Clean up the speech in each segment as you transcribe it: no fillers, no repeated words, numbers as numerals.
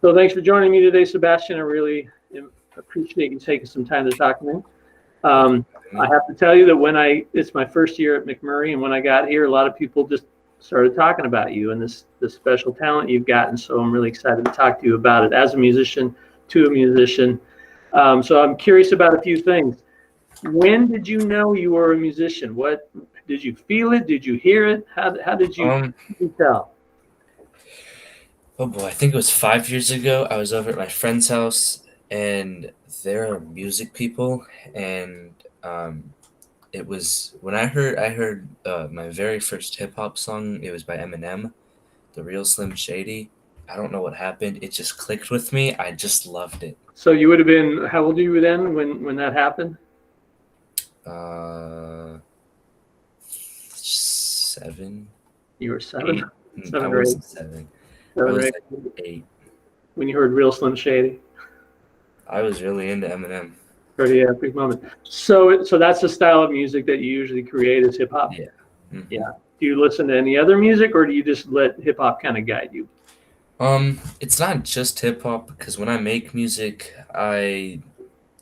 So thanks for joining me today, Sebastian. I really appreciate you taking some time to talk to me. I have to tell you that it's my first year at McMurray, and when I got here, a lot of people just started talking about you and this special talent you've got, and so I'm really excited to talk to you about it as a musician, to a musician. So I'm curious about a few things. When did you know you were a musician? What did you feel it? Did you hear it? How did you tell? Oh boy, I think it was 5 years ago. I was over at my friend's house, and they're music people, and it was when I heard my very first hip hop song. It was by Eminem, "The Real Slim Shady." I don't know what happened. It just clicked with me. I just loved it. So you would have been, how old were you then when that happened? 7. You were 7? 8. 7 I or 8? wasn't 7. I 7 or was 8. like 8. When you heard Real Slim Shady? I was really into Eminem. Pretty epic moment. So that's the style of music that you usually create, is hip hop? Yeah. Mm-hmm. Yeah. Do you listen to any other music, or do you just let hip hop kind of guide you? It's not just hip hop, because when I make music, I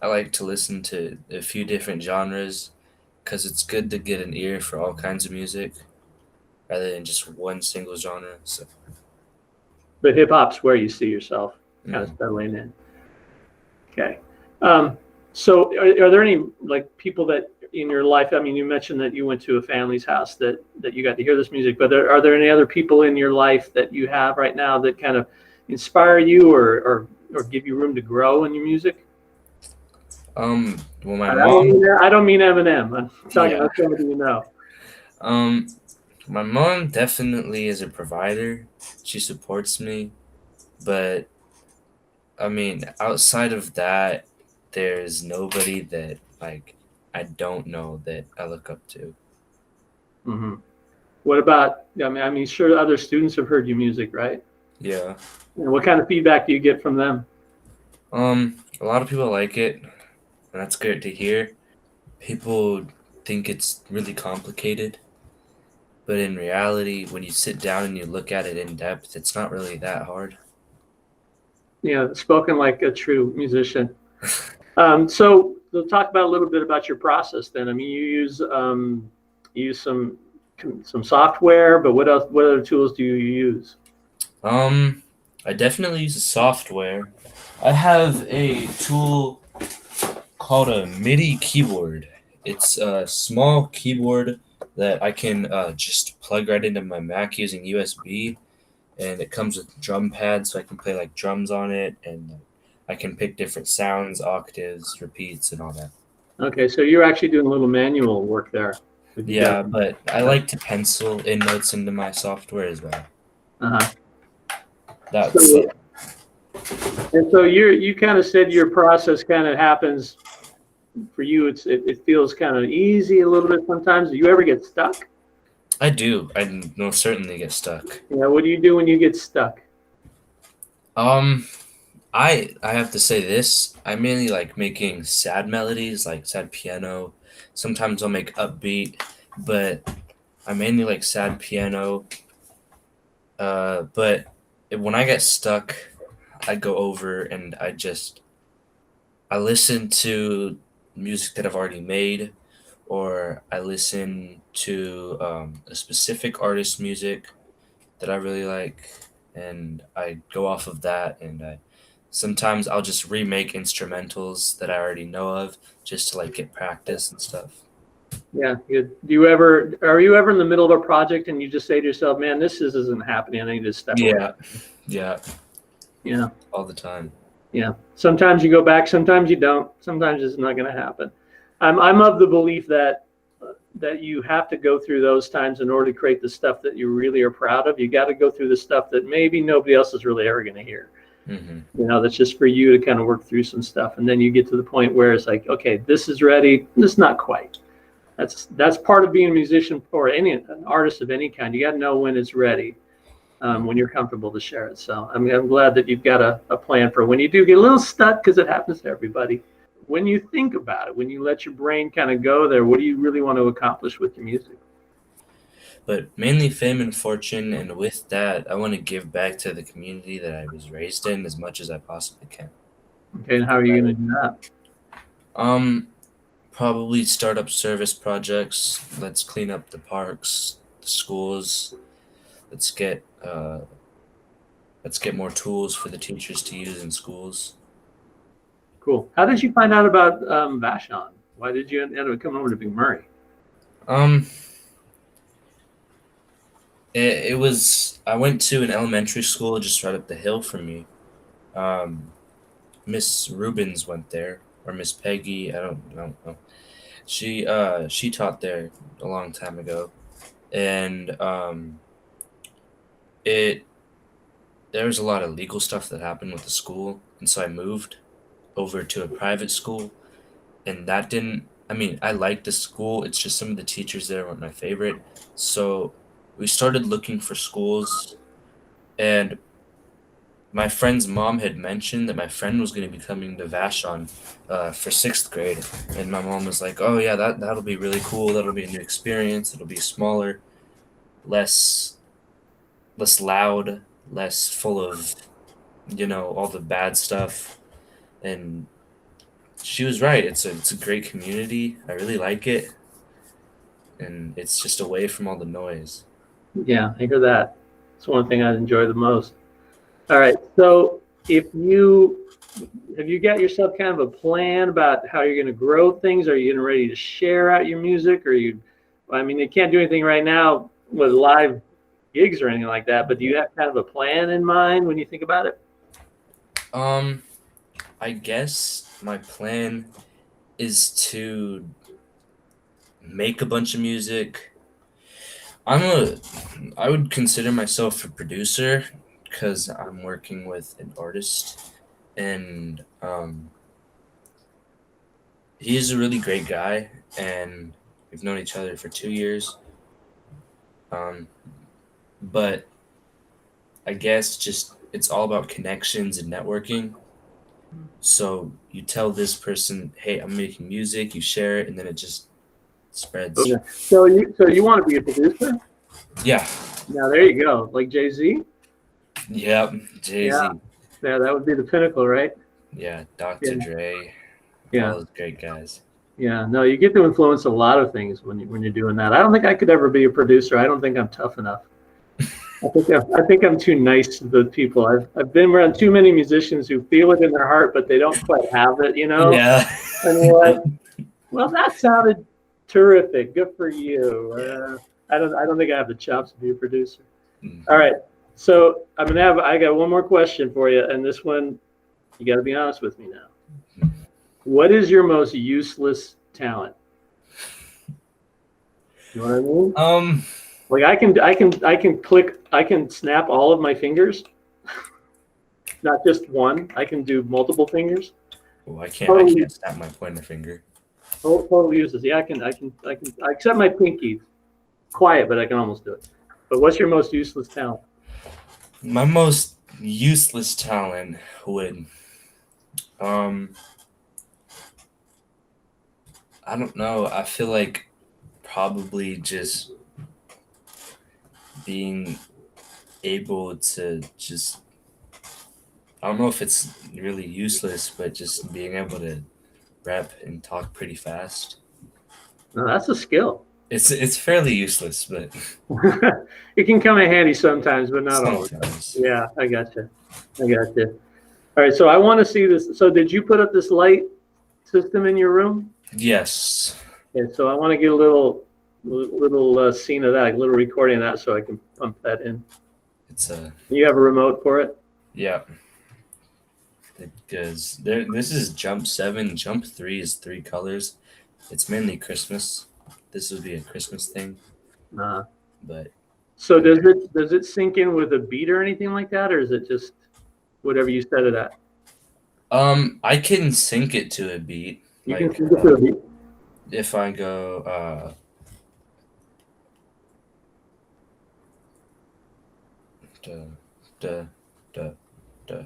like to listen to a few different genres, because it's good to get an ear for all kinds of music rather than just one single genre. So, But hip hop's where you see yourself kind of settling in. Okay. So are there any people that in your life? I mean, you mentioned that you went to a family's house that you got to hear this music, but are there any other people in your life that you have right now that kind of inspire you or give you room to grow in your music? well, my I mom. don't mean Eminem. I'm talking about somebody you know. My mom definitely is a provider. She supports me, but I mean, outside of that, there's nobody that I don't know that I look up to. Mm-hmm. What about? I mean, sure, other students have heard your music, right? Yeah. And what kind of feedback do you get from them? A lot of people like it, and that's good to hear. People think it's really complicated, but in reality, when you sit down and you look at it in depth, it's not really that hard. Yeah, spoken like a true musician. So we'll talk about a little bit about your process then. I mean, you use some software, but what else? What other tools do you use? I definitely use software. I have a tool called a MIDI keyboard. It's a small keyboard that I can just plug right into my Mac using USB, and it comes with drum pads, so I can play like drums on it, and I can pick different sounds, octaves, repeats, and all that. Okay, so you're actually doing a little manual work there. Yeah, but I like to pencil in notes into my software as well. Uh-huh. That's And so you kind of said your process kind of happens for you. It feels kind of easy a little bit sometimes. Do you ever get stuck? I do. I most certainly get stuck. Yeah. What do you do when you get stuck? I have to say this. I mainly like making sad melodies, like sad piano. Sometimes I'll make upbeat, but I mainly like sad piano. But when I get stuck, I go over and I listen to music that I've already made, or I listen to a specific artist's music that I really like, and I go off of that, and sometimes I'll just remake instrumentals that I already know of just to like get practice and stuff. Yeah, good. Are you ever in the middle of a project and you just say to yourself, "Man, this isn't happening. I need to step away." Yeah, Yeah, all the time. yeah. Sometimes you go back, sometimes you don't. Sometimes it's not going to happen. I'm of the belief that you have to go through those times in order to create the stuff that you really are proud of. You got to go through the stuff that maybe nobody else is really ever going to hear. Mm-hmm. That's just for you to kind of work through some stuff, and then you get to the point where it's like, okay, this is ready. This is not quite. That's part of being a musician or an artist of any kind. You got to know when it's ready, when you're comfortable to share it. So I'm glad that you've got a plan for when you do get a little stuck, because it happens to everybody. When you think about it, when you let your brain kind of go there, what do you really want to accomplish with your music? but mainly fame and fortune. And with that, I want to give back to the community that I was raised in as much as I possibly can. Okay, and how are you going to do that? Um, Probably start up service projects. Let's clean up the parks, the schools. Let's get uh, let's get more tools for the teachers to use in schools. Cool. How did you find out about Vashon? Why did you end up coming over to McMurray? Um, it was I went to an elementary school just right up the hill from me. Um, Miss Rubens went there, or Miss Peggy. I don't know. She taught there a long time ago, and it there was a lot of legal stuff that happened with the school, and so I moved over to a private school, and that didn't. I mean, I liked the school. It's just some of the teachers there weren't my favorite, so we started looking for schools, and my friend's mom had mentioned that my friend was going to be coming to Vashon for sixth grade, and my mom was like, "Oh yeah, that'll be really cool. That'll be a new experience. It'll be smaller, less loud, less full of all the bad stuff." And she was right. It's a great community. I really like it, and it's just away from all the noise. Yeah, I hear that. It's one thing I enjoy the most. All right, so if you have you got yourself kind of a plan about how you're going to grow things? Are you getting ready to share out your music? Or I mean, you can't do anything right now with live gigs or anything like that, but do you have kind of a plan in mind when you think about it? I guess my plan is to make a bunch of music. I would consider myself a producer because I'm working with an artist, and he's a really great guy, and we've known each other for 2 years. Um, but I guess just it's all about connections and networking. So you tell this person, "Hey, I'm making music." You share it, and then it just spreads. Okay. So you want to be a producer? Yeah. Now there you go, like Jay-Z. Yep. Jay-Z. Yeah, yeah, that would be the pinnacle, right? Yeah. Dr. Yeah. Dre. Yeah. All those great guys. Yeah, no, you get to influence a lot of things when you're doing that. I don't think I could ever be a producer. I don't think I'm tough enough. I think I'm too nice to the people. I've been around too many musicians who feel it in their heart, but they don't quite have it, you know? Yeah. And you're like, well, that sounded terrific. Good for you. I don't think I have the chops to be a producer. All right. So I got one more question for you, and this one, you got to be honest with me now. What is your most useless talent? You know what I mean? Like I can snap all of my fingers, not just one. I can do multiple fingers. Oh, I can't snap my pointer finger. Total useless. Yeah, I can, except my pinky. Quiet, but I can almost do it. But what's your most useless talent? My most useless talent would, I don't know. I feel like probably just being able to just, I don't know if it's really useless, but just being able to rap and talk pretty fast. No, that's a skill. It's fairly useless, but It can come in handy sometimes, but not always. sometimes. Yeah, I got you. All right, so I want to see this. So did you put up this light system in your room? Yes. Okay, so I want to get a little scene of that, a little recording of that, so I can pump that in. You have a remote for it? Yeah. Because this is jump 7. Jump 3 is 3 colors. It's mainly Christmas. This would be a Christmas thing. But so does it sync in with a beat or anything like that, or is it just whatever you set it at? I can sync it to a beat. You can sync it to a beat. If I go da da da da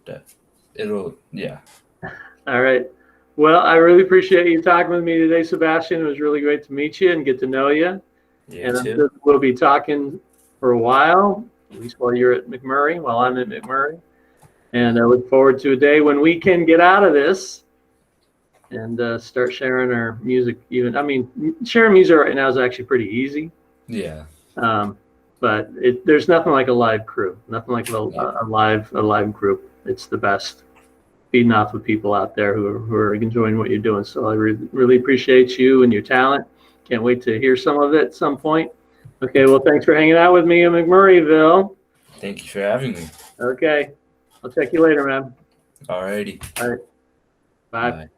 da, it'll All right. Well, I really appreciate you talking with me today, Sebastian. It was really great to meet you and get to know you. You And I'm too. sure we'll be talking for a while, at least while you're at McMurray, while I'm at McMurray. And I look forward to a day when we can get out of this and start sharing our music. Even, I mean, sharing music right now is actually pretty easy. Yeah. But there's nothing like a live crew, nothing like Yeah. a live group. It's the best. Feeding off of people out there who are enjoying what you're doing. So I really appreciate you and your talent. Can't wait to hear some of it at some point. Okay, well, thanks for hanging out with me in McMurrayville. Thank you for having me. Okay, I'll check you later, man. Alrighty. All right, bye. Bye.